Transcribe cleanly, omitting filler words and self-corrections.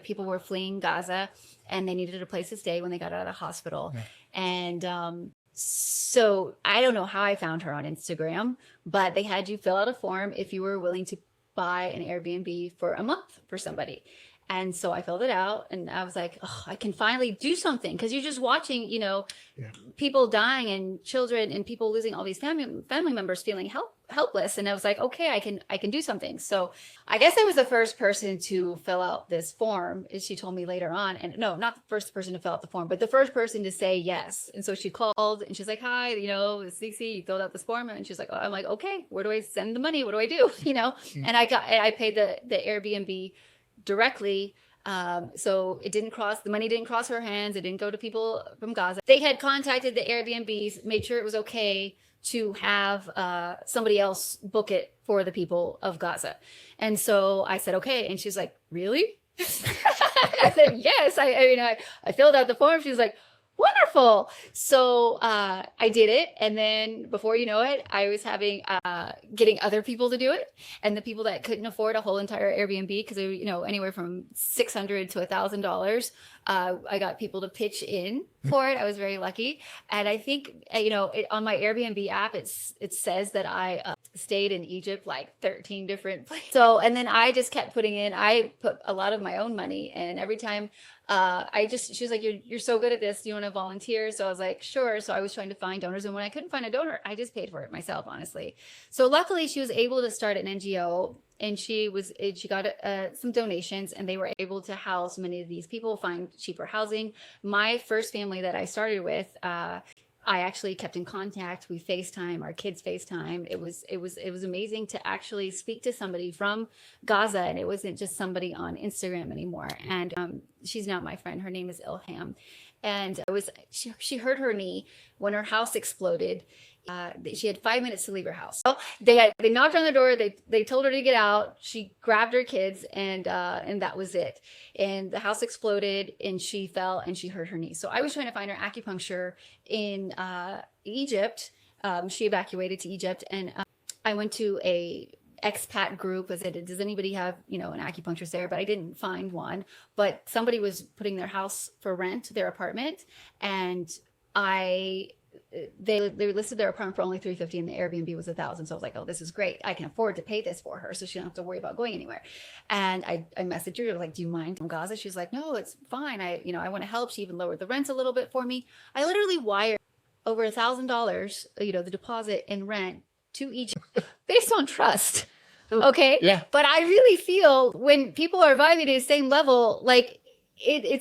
people were fleeing Gaza and they needed a place to stay when they got out of the hospital. Yeah. And so I don't know how I found her on Instagram, but they had you fill out a form if you were willing to buy an Airbnb for a month for somebody. And so I filled it out and I was like, oh, I can finally do something. Because you're just watching, people dying and children and people losing all these family members feeling helpless. And I was like, okay, I can do something. So I guess I was the first person to fill out this form, as she told me later on. And no, not the first person to fill out the form, but the first person to say yes. And so she called and she's like, hi, it's Cece, you filled out this form. And she's like, I'm like, okay, where do I send the money? What do I do? And I paid the Airbnb directly. So the money didn't cross her hands. It didn't go to people from Gaza. They had contacted the Airbnbs, made sure it was okay to have somebody else book it for the people of Gaza. And so I said, okay. And she's like, really? I said, yes. I filled out the form. She was like, wonderful. So I did it. And then before you know it, I was getting other people to do it. And the people that couldn't afford a whole entire Airbnb, because they were, anywhere from $600 to $1,000, I got people to pitch in for it. I was very lucky. And I think, on my Airbnb app, it says that I stayed in Egypt like 13 different places. So, and then I just kept I put a lot of my own money. And every time she was like, you're so good at this. Do you want to volunteer? So I was like, sure. So I was trying to find donors. And when I couldn't find a donor, I just paid for it myself, honestly. So luckily she was able to start an NGO and she got some donations and they were able to house many of these people, find cheaper housing. My first family that I started with, I actually kept in contact. We FaceTime, our kids FaceTime. It was amazing to actually speak to somebody from Gaza, and it wasn't just somebody on Instagram anymore. And she's now my friend. Her name is Ilham, and she hurt her knee when her house exploded. She had 5 minutes to leave her house. They knocked on the door. They told her to get out. She grabbed her kids and that was it. And the house exploded and she fell and she hurt her knee. So I was trying to find her acupuncture in Egypt. She evacuated to Egypt and I went to a expat group. I said, does anybody have, an acupuncturist there? But I didn't find one. But somebody was putting their house for rent, their apartment, and they listed their apartment for only $350 and the Airbnb was $1,000. So I was like, oh, this is great. I can afford to pay this for her. So she don't have to worry about going anywhere. And I messaged her like, do you mind from Gaza? She's like, no, it's fine. I want to help. She even lowered the rent a little bit for me. I literally wired over $1,000, the deposit and rent to Egypt based on trust. Okay. Yeah. But I really feel when people are vibing at the same level, like,